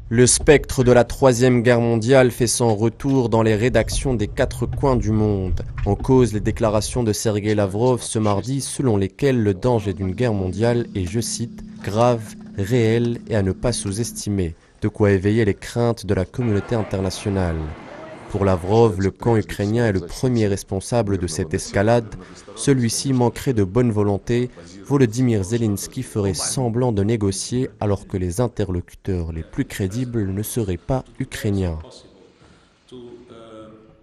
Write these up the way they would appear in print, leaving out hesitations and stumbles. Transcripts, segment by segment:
Le spectre de la Troisième Guerre mondiale fait son retour dans les rédactions des quatre coins du monde. En cause les déclarations de Sergueï Lavrov ce mardi selon lesquelles le danger d'une guerre mondiale est, je cite, grave, réel et à ne pas sous-estimer, de quoi éveiller les craintes de la communauté internationale. Pour Lavrov, le camp ukrainien est le premier responsable de cette escalade. Celui-ci manquerait de bonne volonté. Volodymyr Zelensky ferait semblant de négocier alors que les interlocuteurs les plus crédibles ne seraient pas ukrainiens.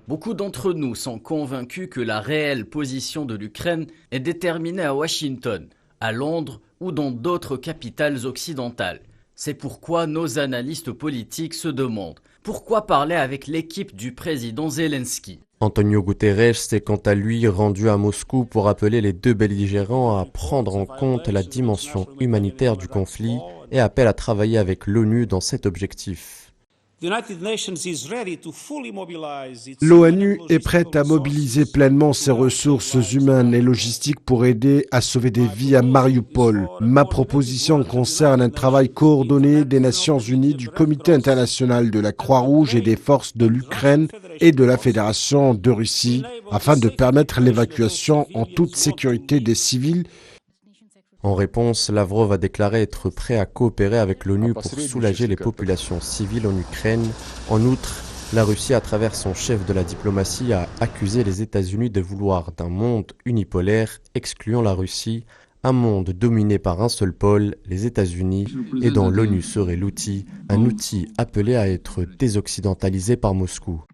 Beaucoup d'entre nous sont convaincus que la réelle position de l'Ukraine est déterminée à Washington, à Londres ou dans d'autres capitales occidentales. C'est pourquoi nos analystes politiques se demandent pourquoi parler avec l'équipe du président Zelensky. Antonio Guterres s'est quant à lui rendu à Moscou pour appeler les deux belligérants à prendre en compte la dimension humanitaire du conflit et appelle à travailler avec l'ONU dans cet objectif. L'ONU est prête à mobiliser pleinement ses ressources humaines et logistiques pour aider à sauver des vies à Mariupol. Ma proposition concerne un travail coordonné des Nations Unies, du Comité international de la Croix-Rouge et des forces de l'Ukraine et de la Fédération de Russie afin de permettre l'évacuation en toute sécurité des civils. En réponse, Lavrov a déclaré être prêt à coopérer avec l'ONU pour soulager les populations civiles en Ukraine. En outre, la Russie, à travers son chef de la diplomatie, a accusé les États-Unis de vouloir d'un monde unipolaire, excluant la Russie, un monde dominé par un seul pôle, les États-Unis, et dont l'ONU serait l'outil, un outil appelé à être désoccidentalisé par Moscou.